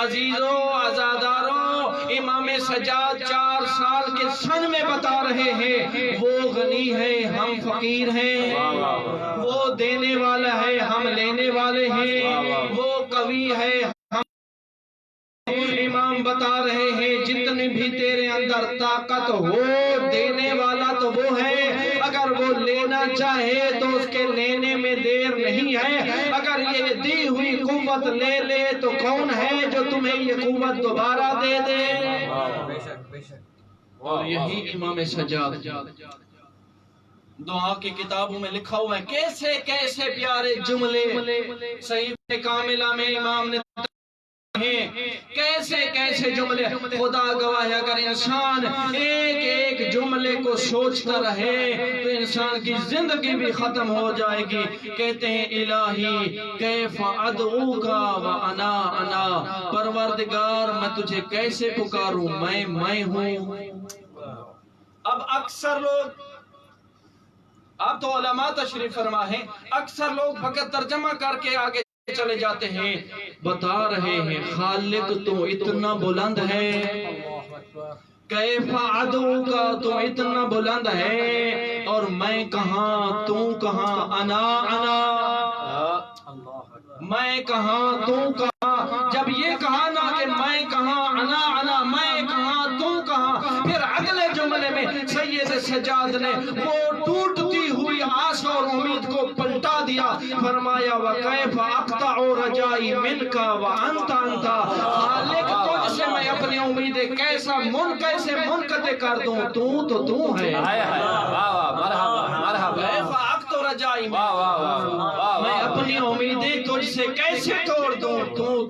عزیزوں عزاداروں، امام سجاد 4 سال کے سن میں بتا رہے ہیں وہ غنی ہے ہم فقیر ہیں، وہ دینے والا ہے ہم لینے والے ہیں، وہ قوی ہے ہم۔ امام بتا رہے ہیں جتنی بھی تیرے اندر طاقت ہو دینے والا تو وہ ہے، اگر وہ لینا چاہے تو اس کے لینے میں دیر نہیں ہے، اگر یہ دی ہوئی قوت لے لے تو کون ہے جو تمہیں یہ قوت دوبارہ دے دے۔ اور یہی امام سجاد دعا کی کتابوں میں لکھا ہوا ہے، کیسے کیسے پیارے جملے صحیفہ کاملہ میں امام نے کیسے کیسے جملے۔ خدا گواہ ہے اگر انسان ایک ایک جملے کو سوچتا رہے تو انسان کی زندگی بھی ختم ہو جائے گی۔ کہتے ہیں الہی کیف ادعوکا وانا انا، پروردگار میں تجھے کیسے پکاروں، میں ہوں۔ اب اکثر لوگ، اب تو علماء تشریف فرما ہیں، اکثر لوگ فقط ترجمہ کر کے آگے چلے جاتے ہیں، بتا رہے ہیں خالق تو اتنا بلند ہے، کیف عدو کا تو اتنا بلند ہے، اور میں کہاں تو کہاں، انا میں کہاں تو کہاں۔ جب یہ کہا نا کہ میں کہاں انا میں کہاں تو کہاں، پھر اگلے جملے میں سید سجاد نے وہ ٹوٹتی ہوئی آس اور امید کو پلٹا دیا، فرمایا وَكَيْفَ أَقْطَعُ رَجَائِي مِنْكَ وَأَنْتَ أَنْتَ، خالق تجھ سے میں اپنی امیدیں کیسے منقطع کر دوں، تو ہے۔ كَيْفَ أَقْطَعُ رَجَائِي مِنْكَ، میں اپنی امیدیں تجھ سے کیسے توڑ دوں،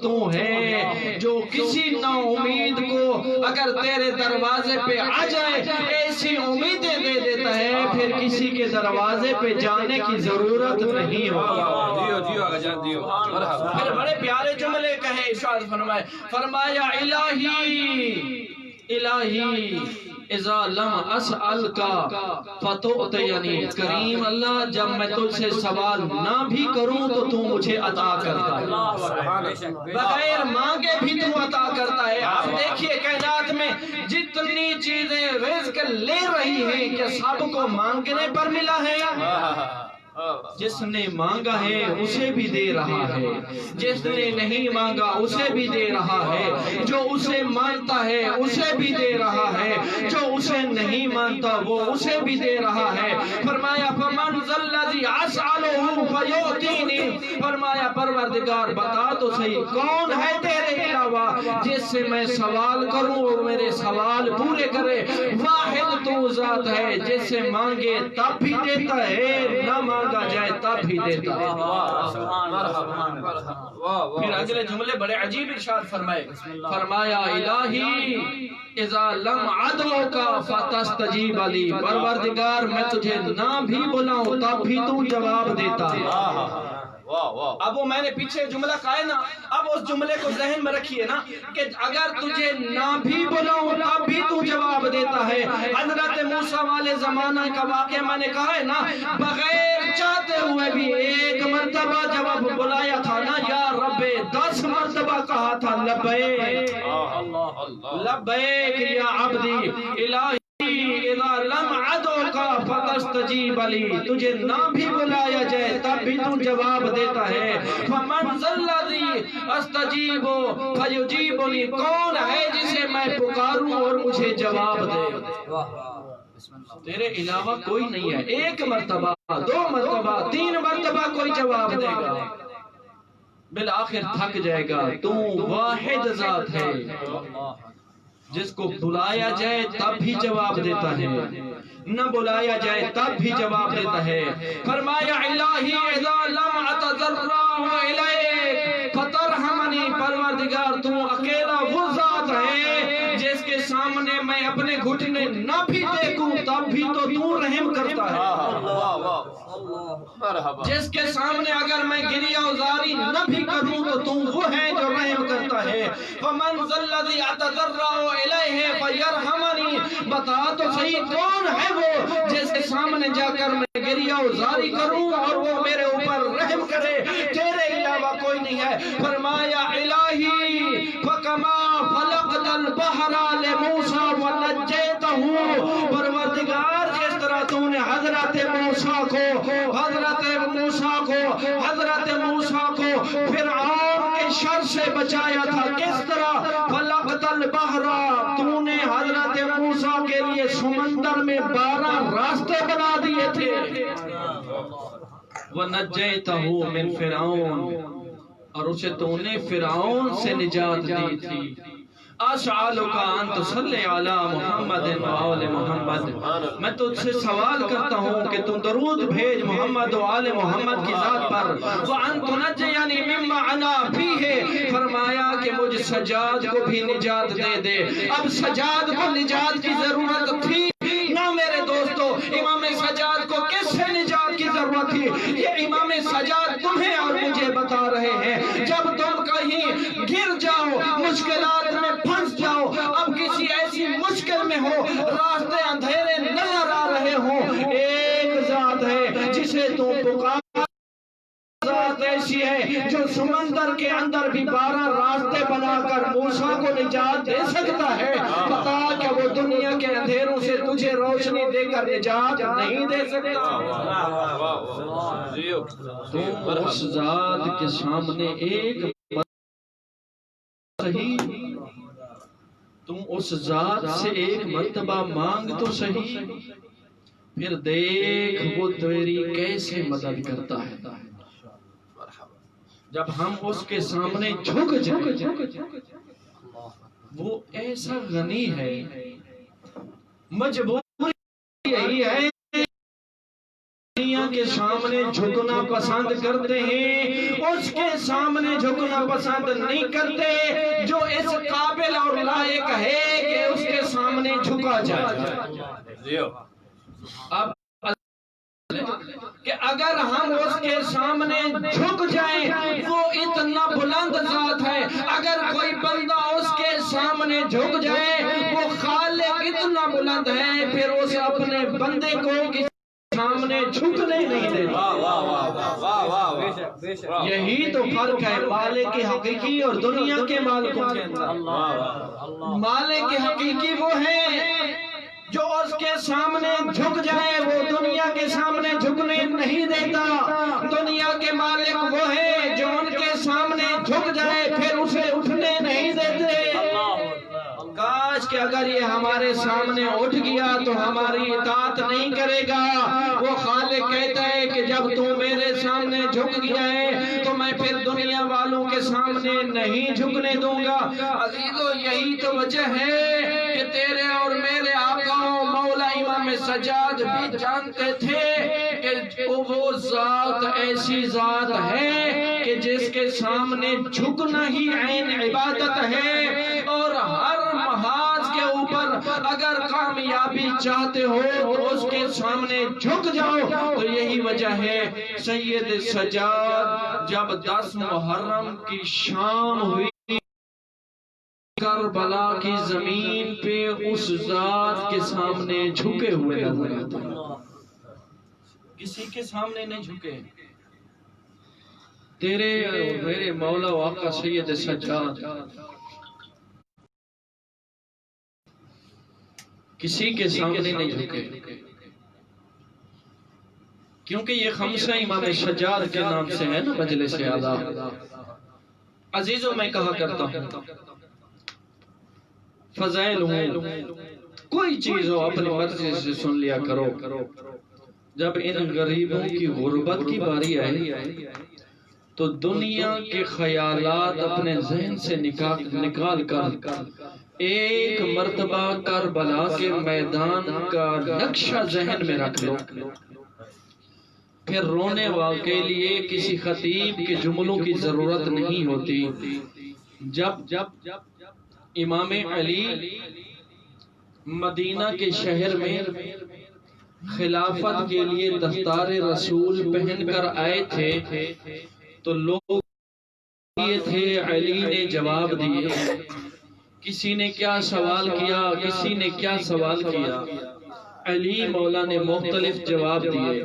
تو ہے جو کسی نا امید کو اگر تیرے دروازے پہ آ جائے ایسی امیدیں دے دیتا ہے، پھر کسی کے دروازے پہ جانے کی ضرورت نہیں ہوتی۔ پھر بڑے پیارے جملے کہے، ارشاد فرمایا الہی اذا لم اسألکا فتؤتینی، کریم اللہ جب میں تجھ سے سوال نہ بھی کروں تو مجھے عطا کرتا ہے، بغیر مانگے بھی تو عطا کرتا ہے۔ آپ دیکھیے کائنات میں جتنی چیزیں رزق لے رہی ہیں کہ سب کو مانگنے پر ملا ہے؟ جس نے مانگا ہے اسے بھی دے رہا ہے، جس نے نہیں مانگا اسے بھی دے رہا ہے، جو اسے مانتا ہے اسے بھی دے رہا ہے، جو اسے نہیں مانتا وہ اسے بھی دے رہا ہے۔ فرمایا فمن ذا الذی اسألہ فیعطینی، فرمایا پروردگار بتا تو صحیح کون ہے تیرے علاوہ جس سے میں سوال کروں اور میرے سوال پورے کرے۔ واحد تو ذات ہے جس سے مانگے تب بھی دیتا ہے، نہ مانگا جائے تب بھی دیتا ہے۔ پھر اگلے جملے بڑے عجیب ارشاد فرمائے، فرمایا الہی اذا لم عدلک فتستجیب لی، پروردگار میں تجھے نہ بھی بلاؤں تب بھی تو جواب دیتا ہے۔ اب وہ میں نے پیچھے جملہ کہا ہے نا، اب اس جملے کو ذہن میں رکھیے نا کہ اگر تجھے نہ بھی بلاؤں تب بھی تو جواب دیتا ہے۔ حضرت موسیٰ والے زمانہ کا واقعہ میں نے کہا ہے نا، بغیر چاہتے ہوئے بھی ایک مرتبہ جب بلایا تھا نا یا رب، 10 مرتبہ کہا تھا لبیک لبیک یا عبدی الہی اذا لم ادعوک فتستجیب لی، تجھے نہ بھی بلایا جائے تب بھی تو جواب دیتا ہے۔ فمن ذا الذی استجیب فیجیبنی، کون ہے جسے میں پکاروں اور مجھے جواب دے؟ تیرے علاوہ کوئی نہیں ہے۔ ایک مرتبہ، 2 مرتبہ، 3 مرتبہ کوئی جواب دے گا، بالآخر تھک جائے گا۔ تو واحد ذات ہے جس کو بلایا جائے تب بھی جواب دیتا ہے، نہ بلایا جائے تب بھی جواب دیتا ہے۔ فرمایا الہی اذا لم اتضرع الیک فترحمنی، پروردگار تو اکیلا وہ ذات ہے جس کے سامنے میں اپنے گھٹنے نہ بھی دیکھوں تب بھی تو رحم کرتا ہے، جس کے سامنے اگر میں گریہ وزاری نہ بھی کروں تو وہ ہے جو رحم کرتا ہے۔ فمن ذا الذی اتضرع الیہ فیرحمنی، بتا تو صحیح کون ہے وہ جس کے سامنے جا کر میں گریہ وزاری کروں اور وہ میرے اوپر رحم کرے؟ تیرے علاوہ کوئی نہیں ہے۔ فرمایا الہی فکما فلقت البحر لموسیٰ ونجیتہ، پروردگار جس طرح تو نے حضرت موسیٰ کو فرعون کے شر سے بچایا تھا، کس طرح؟ فلقت البحر، تو نے حضرت موسیٰ کے لیے سمندر میں 12 راستے بنا دیے تھے۔ وَنَجَّيْتَهُ مِنْ فِرْعَوْنَ، اور اسے تو نے فرعون سے نجات دی تھی۔ اسألک ان تصلی علی محمد و آل محمد، میں تجھ سے سوال کرتا ہوں کہ تم درود بھیج محمد و آل محمد کی ذات پر۔ وان تنجینی مما انا فیہ، فرمایا کہ مجھ سجاد کو بھی نجات دے دے۔ اب سجاد کو نجات کی ضرورت تھی نہ میرے دوستو، امام سجاد کو کس سے نجات کی ضرورت تھی؟ یہ امام سجاد تمہیں اور مجھے بتا رہے ہیں، جب تم کہیں گر جاؤ، مشکلات میں پھنس جاؤ، اب کسی ایسی مشکل میں ہو، راستے اندھیرے نظر آ رہے ہوں، ایک ذات ہے جسے تم پکار، ذات ایسی ہے جو سمندر کے اندر بھی 12 راستے بنا کر موسیٰ کو نجات دے سکتا ہے۔ بتا کہ وہ دنیا کے اندھیروں سے تجھے روشنی دے کر نجات نہیں دے سکتا؟ تم اس ذات کے سامنے ایک صحیح، تم اس ذات سے ایک مرتبہ مانگ تو صحیح، پھر دیکھ وہ تیری کیسے مدد کرتا ہے۔ جب ہم اس کے سامنے جھک جائیں، وہ ایسا غنی ہے، مجبوری یہی ہے دنیا کے سامنے جھکنا پسند کرتے ہیں، اس کے سامنے جھکنا پسند نہیں کرتے جو اس قابل اور لائق ہے کہ اس کے سامنے جھکا جائے۔ اب کہ اگر ہم اس کے سامنے جھک جائیں، وہ اتنا بلند ذات ہے، اگر کوئی بندہ اس کے سامنے جھک جائے، وہ خالق اتنا بلند ہے، پھر اسے اپنے بندے کو سامنے جھکنے نہیں دیتا۔ یہی تو فرق ہے مالک حقیقی اور دنیا کے مالکوں کے اندر۔ مالک حقیقی وہ ہے جو اس کے سامنے جھک جائے، وہ دنیا کے سامنے جھکنے نہیں دیتا. دنیا کے مالک وہ ہے جو ان کے سامنے جھک جائے پھر اسے اٹھنے نہیں دیتے. کاش کہ اگر یہ ہمارے سامنے اٹھ گیا تو ہماری اطاعت نہیں کرے گا. وہ خالق کہتا ہے کہ جب تو میرے سامنے جھک گیا ہے تو میں پھر دنیا والوں کے سامنے نہیں جھکنے دوں گا. عزیزو یہی تو وجہ ہے کہ تیرے اور میرے آقا مولا امام سجاد بھی جانتے تھے کہ وہ ذات ایسی ذات ہے کہ جس کے سامنے جھکنا ہی عین عبادت ہے. اور ہر محاذ کے اوپر اگر کامیابی چاہتے ہو تو اس کے سامنے جھک جاؤ. تو یہی وجہ ہے سید سجاد جب 10 محرم کی شام ہوئی کربلا کی زمین پہ اس ذات کے سامنے جھکے ہوئے نظر آتے ہیں. کسی کے سامنے نہیں جھکے. تیرے میرے مولا و آقا سید سجاد کسی کے سامنے نہیں جھکے کیونکہ یہ خمسہ امام سجاد کے نام سے ہے نا مجلس اعلیٰ. عزیزوں میں کہا کرتا ہوں فضائل ہوں کوئی چیز ہو اپنی مرضی سے سن لیا کرو. جب ان غریبوں کی غربت کی باری آئی تو دنیا کے خیالات اپنے ذہن سے نکال کر ایک مرتبہ کربلا کے میدان کا نقشہ ذہن میں رکھ لو. پھر رونے کے لیے کسی خطیب کے جملوں کی ضرورت نہیں ہوتی. جب امام علی مدینہ کے شہر میں خلافت کے لیے دستار رسول پہن کر آئے تھے تو لوگ یہ تھے علی نے جواب دیے. کسی نے کیا سوال کیا کسی نے کیا سوال کیا علی مولا نے مختلف جواب دیے.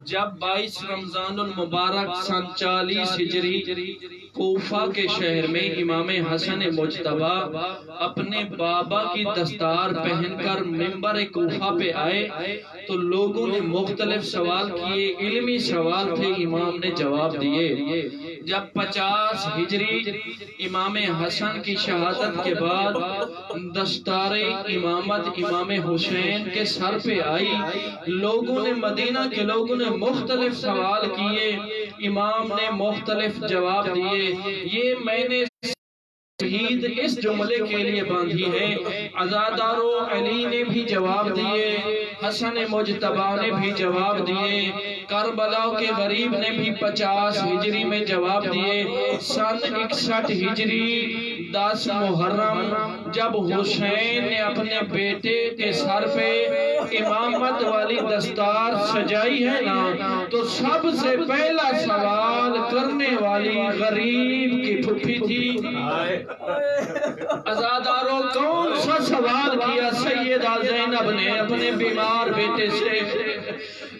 جب 22 رمضان المبارک سن 40 ہجری کوفہ کے شہر میں امام حسن مجتبی اپنے بابا کی دستار پہن کر منبر کوفہ پہ آئے تو لوگوں نے مختلف سوال کیے. علمی سوال تھے امام نے جواب دیے. جب 50 ہجری امام حسن کی شہادت کے بعد دستار امامت امام حسین کے سر پہ آئی لوگوں نے مدینہ کے لوگوں نے مختلف سوال کیے. امام نے مختلف جواب دیے. یہ میں نے شہید اس جملے کے لیے باندھی ہے. عزادارو علی نے بھی جواب دیے حسن مجتبی نے بھی جواب دیے. کربلا کے غریب نے بھی 50 ہجری میں جواب دیے. سن 61 ہجری 10 محرم جب حسین نے اپنے بیٹے کے سر پہ امامت والی دستار سجائی ہے نا تو سب سے پہلا سوال کرنے والی غریب کی پھپھی تھی. عزاداروں کون سا سوال کیا سیدہ زینب نے اپنے بیمار بیٹے سے؟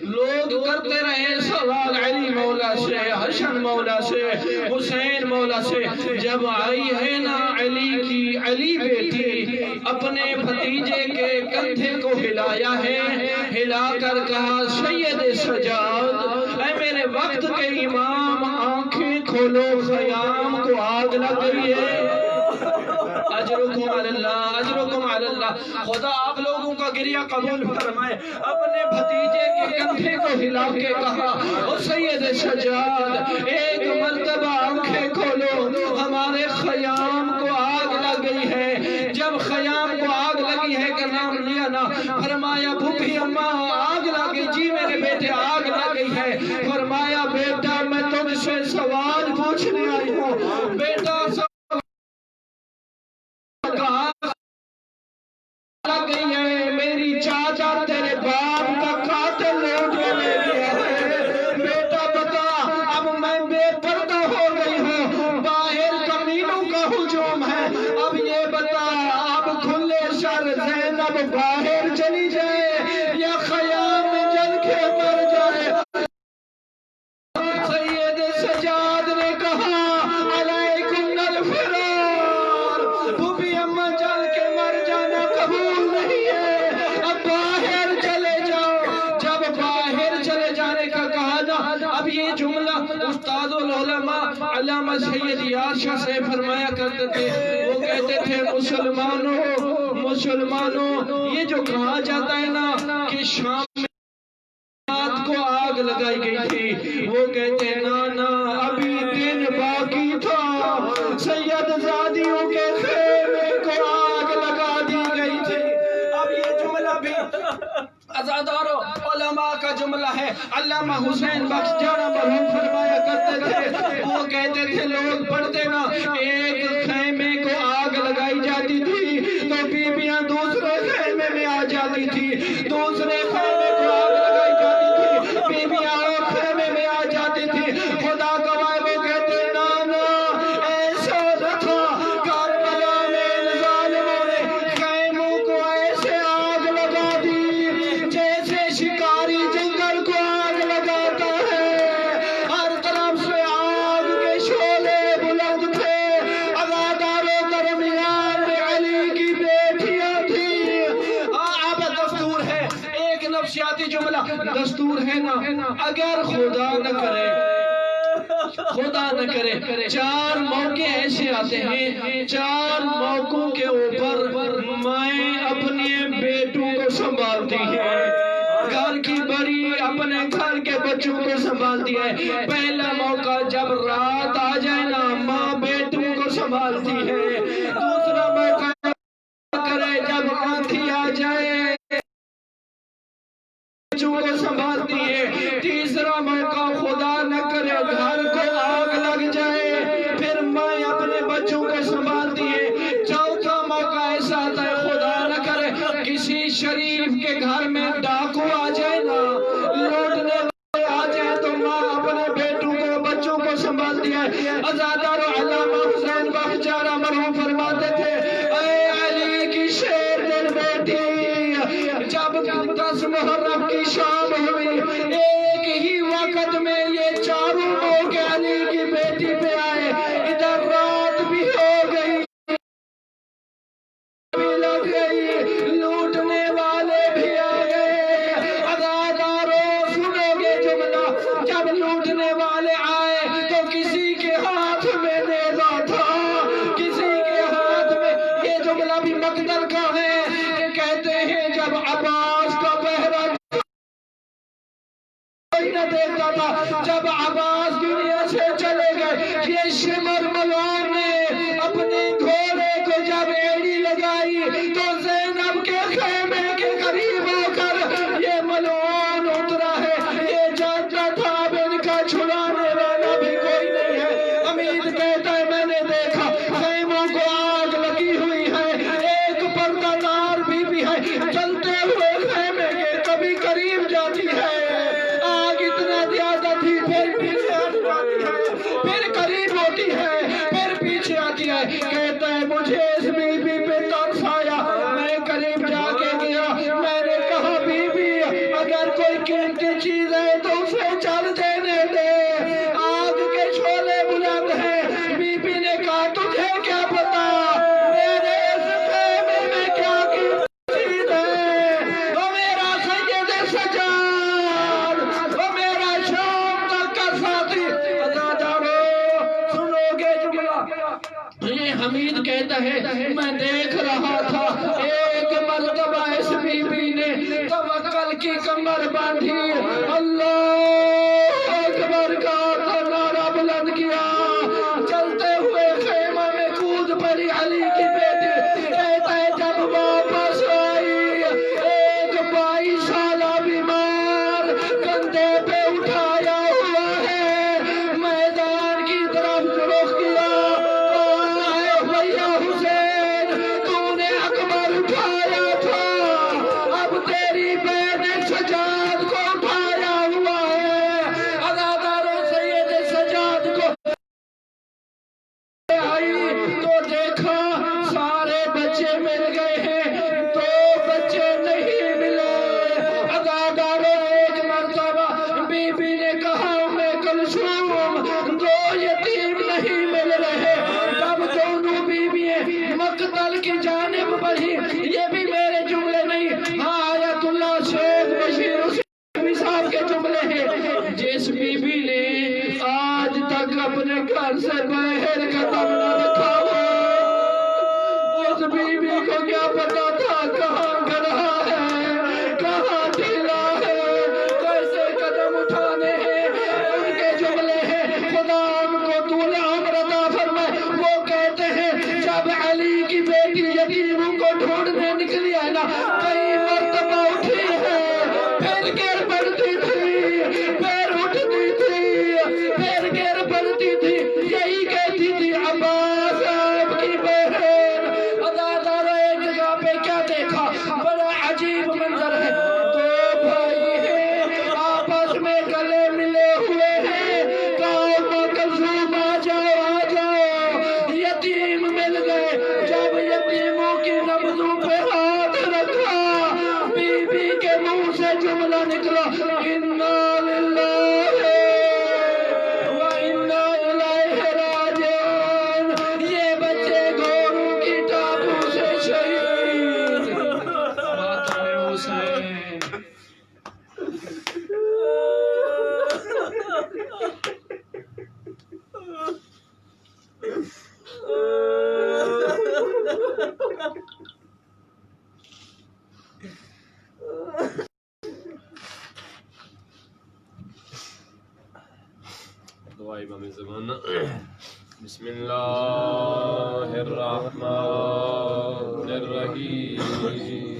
لوگ کرتے رہے سوال علی مولا سے حسن مولا سے حسین مولا سے. جب آئی ہے نا علی بیٹی اپنے بھتیجے کے کندھے کو ہلایا ہے ہلا کر کہا سید سجاد اے میرے وقت کے امام آنکھیں کھولو خیام کو آگ لگ گئی ہے. اجرکم علی اللہ اجرکم علی اللہ. خدا آپ لوگوں کا گریہ قبول فرمائے. اپنے بھتیجے کے کندھے کو ہلا کے کہا او سید سجاد ایک مرتبہ آنکھیں کھولو ہمارے خیام کو آگ لگ گئی ہے. جب خیام کو آگ لگی ہے کا نام لیا نا فرمایا پھوپھی اماں آگ لگی جی میرے بیٹے آگ لگ گئی ہے. فرمایا بیٹا میں تجھ سے سوال پوچھنے آئی ہوں. بیٹا لگ گئی ہے میری چاچا تیرے باپ کا قاتل لوٹ کے لے گیا ہے. بیٹا بتا اب میں بے پردہ ہو گئی ہوں باہر کمینوں کا ہجوم علماء علامہ سید یار شاہ سے فرمایا کرتے تھے، وہ کہتے تھے مسلمانوں یہ جو کہا جاتا ہے نا کہ شام میں رات کو آگ لگائی گئی تھی، وہ کہتے ہیں نا ابھی دن باقی تھا، سید زادیوں کے خیمے کو آگ لگا دی گئی تھی۔ اب یہ جملہ بھی ازادارو علماء کا جملہ ہے۔ علامہ حسین بخش جانا مرحوم فرمایا کرتے تھے، وہ کہتے تھے لوگ پڑھتے نا ایک خیمے کو آگ لگائی جاتی تھی تو بیویاں دوسرے خیمے میں آ جاتی تھی، دوسرے خیمے کو آگ لگائی جاتی تھی، بیویاں اور خیمے میں آ جاتی تھی۔ خدا گواہ وہ کہتے نا ایسا نہ تھا، کربلا میں ان ظالموں نے خیموں کو ایسے آگ لگا دی جیسے شکاری جنگل کو آگ لگاتا ہے، ہر طرف سے آگ کے شعلے بلند تھے۔ عزاداروں درمیان میں علی کی بیٹیاں تھیں۔ اب دستور ہے ایک نفسیاتی جملہ، دستور ہے نا اگر خدا نہ کرے چار موقع ایسے آتے ہیں، چار موقعوں کے اوپر مائیں اپنے بیٹوں کو سنبھالتی ہیں، گھر کی بڑی اپنے گھر کے بچوں کو سنبھالتی ہے۔ پہلا موقع جب رات آ جائے نا ماں بیٹوں کو سنبھالتی ہے، دوسرا موقع کرے جب آندھی آ جائے بچوں کو سنبھالتی ہے، تیسرا موقع خدا نہ کرے گھر کو آگ لگ جائے پھر ماں اپنے بچوں کو سنبھالتی ہے، چوتھا موقع ایسا آتا ہے خدا نہ کرے کسی شریف کے گھر میں ڈاکو آ جائے نا لوٹنے والے آ جائے تو ماں اپنے بیٹوں کو بچوں کو سنبھالتی ہے۔ عزادارو علامہ حسین بخش جارا مرحوم فرماتے تھے اے علی کی شیر دل بیٹی، جب 10 محرم کی شام ہوئی ایک ہی وقت میں یہ چاروں موقع علی کی بیٹی پہ آئے، ادھر رات بھی ہو گئی بھی لگ گئی، لوٹنے والے بھی آ گئے۔ عزاداروں سنو گے جملہ، جب لوٹنے والے آئے تو کسی کے ہاتھ میں نیزہ تھا، کسی کے ہاتھ میں، یہ جملہ بھی مقدر کا ہے کہ کہتے ہیں جب عباس کا پہرا کوئی نہ دیکھتا تھا، جب عباس دنیا سے چلے گئے یہ شمر ملعون نے اپنے گھوڑے کو جب ایڑی لگائی تو زینب کے خیمے کے قریب ہو کر یہ ملعون اترا ہے، یہ جانتا تھا اب ان کا چھڑانے والا بھی کوئی نہیں ہے۔ امید کہتا ہے میں نے دیکھا خیموں کو آگ لگی ہوئی ہے، ایک پردہ دار بی ہے چلتے ہوئے خیمے کے کبھی قریب جاتی ہے، آگ اتنا زیادہ تھی پھر پیچھے ہٹ جاتی ہے، پھر قریب ہوتی ہے پھر پیچھے آتی ہے۔ کہتا ہے مجھے اس بی بی پہ ترس آیا، میں قریب جا کے گیا، میں نے کہا بی بی اگر کوئی قیمتی چیز ہے تو اسے چل دینے دے، آگ کے شعلے بلند ہیں۔ بی بی نے کہا تجھے کیا پتا میرے اس خیمے میں کیا قیمتی چیز ہے، وہ میرا سید سجاد، وہ میرا شام تک کا ساتھی۔ عزادارو سنو گے جملہ، یہ حمید کہتا ہے میں دیکھ رہا تھا ایک مرتبہ اس بی بی نے توکل کی کمر باندھی، اللہ اکبر کا نعرہ بلند کیا، چلتے ہوئے خیمہ میں کود پڑی علی کی بیٹی۔ کہتا ہے جب واپس آئی ایک 22 سالہ بیمار کندھے پہ اٹھایا ہوا ہے، میدان کی طرف رخ کیا، اے بھیا حسین تو نے اکبر اٹھایا تھا، اب تیری بہن سجاد کو اٹھایا ہوا ہے۔ عزاداروں سید سجاد کو آئی تو دیکھا سارے بچے مل گئے ہیں، 2 بچے نہیں ملے۔ عزاداروں ایک مرتبہ بی بی نے کہا میں کلثوم 2 یتیم نہیں مل رہے، تب دونوں بیوییں مقتل کی جانب بڑھی۔ یہ بھی میرے جملے نہیں، ہاں آیت اللہ شیخ بشیر حسین صاحب کے جملے ہیں۔ جس بی بی نے آج تک اپنے بہر قدم نہ رکھا ہو، اس بیوی کو کیا پتا تھا کہاں گڑھا ہے، کہاں ڈھیلا ہے، کیسے قدم اٹھانے ہیں۔ ان کے جملے ہیں، خدا ان کو طول عمر عطا فرمائے۔ وہ کہتے ہیں جب علی کی بیٹی یتیموں کو ڈھونڈنے نکلی ہے نا، کئی مرتبہ اٹھی ہے، پھر گر پڑتی تھی، پھر اٹھتی تھی، پھر گر پڑتی تھی، یہی کہتی تھی عباس آپ کی بہن۔ اداکارہ ایک جگہ پہ کیا دیکھا، بڑا عجیب منظر ہے، دو بھائی ہیں آپس میں گلے ملے ہوئے ہیں، کہا ام کلثوم آ جاؤ آ جاؤ، یتیم مل گئے۔ جب یتیموں کی نبضوں پہ ہاتھ رکھا، بی بی کے منہ سے جملہ نکلا، انا للہ و انا الیہ راجعون۔ یہ بچے گھوڑوں کی ٹاپوں سے شہید، ماتم حسین۔ دعا امام زمانہ۔ بسم اللہ الرحمن الرحیم۔